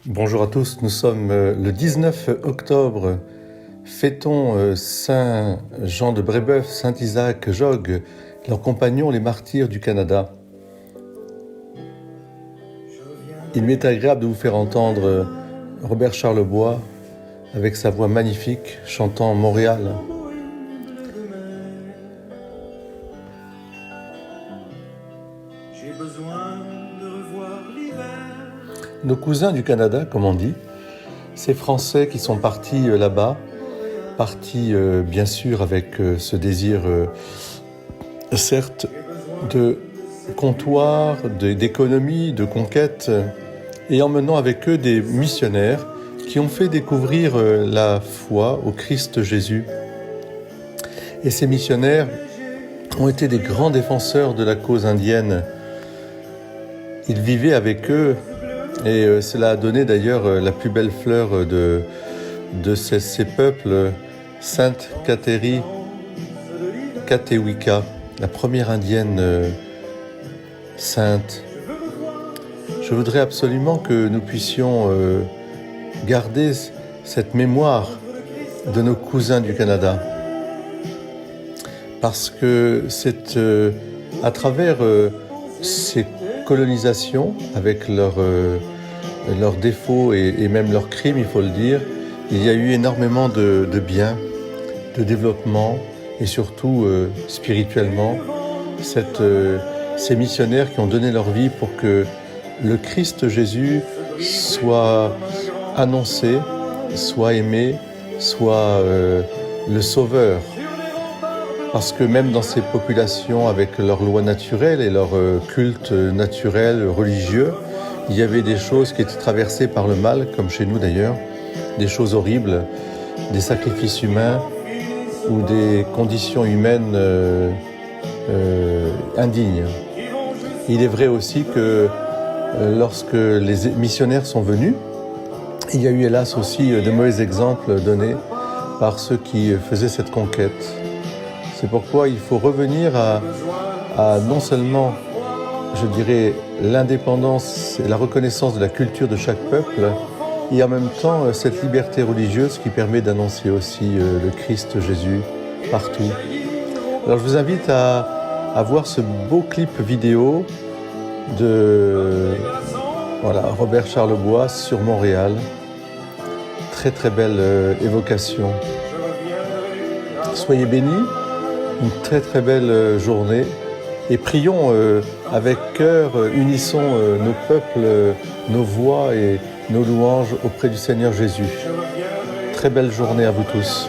Bonjour à tous, nous sommes le 19 octobre, fêtons Saint Jean de Brébeuf, Saint Isaac Jogues, leurs compagnons les martyrs du Canada. Il m'est agréable de vous faire entendre Robert Charlebois avec sa voix magnifique chantant Montréal. J'ai besoin de revoir l'hiver. Nos cousins du Canada, comme on dit, ces Français qui sont partis là-bas, partis bien sûr avec ce désir, certes, de comptoir, d'économie, de conquête, et emmenant avec eux des missionnaires qui ont fait découvrir la foi au Christ Jésus. Et ces missionnaires ont été des grands défenseurs de la cause indienne. Ils vivaient avec eux et cela a donné d'ailleurs la plus belle fleur de ces peuples, Sainte Katewika, la première indienne sainte. Je voudrais absolument que nous puissions garder cette mémoire de nos cousins du Canada, parce que c'est à travers ces colonisations, avec leurs défauts et même leurs crimes, il faut le dire, il y a eu énormément de bien, de développement et surtout spirituellement, ces missionnaires qui ont donné leur vie pour que le Christ Jésus soit annoncé, soit aimé, soit le sauveur. Parce que même dans ces populations, avec leurs lois naturelles et leurs cultes naturels, religieux, il y avait des choses qui étaient traversées par le mal, comme chez nous d'ailleurs, des choses horribles, des sacrifices humains ou des conditions humaines indignes. Il est vrai aussi que lorsque les missionnaires sont venus, il y a eu hélas aussi de mauvais exemples donnés par ceux qui faisaient cette conquête. C'est pourquoi il faut revenir à non seulement, je dirais, l'indépendance et la reconnaissance de la culture de chaque peuple, et en même temps cette liberté religieuse qui permet d'annoncer aussi le Christ Jésus partout. Alors je vous invite à voir ce beau clip vidéo de Robert Charlebois sur Montréal. Très très belle évocation. Soyez bénis, une très très belle journée, et prions avec cœur, unissons nos peuples, nos voix et nos louanges auprès du Seigneur Jésus. Très belle journée à vous tous.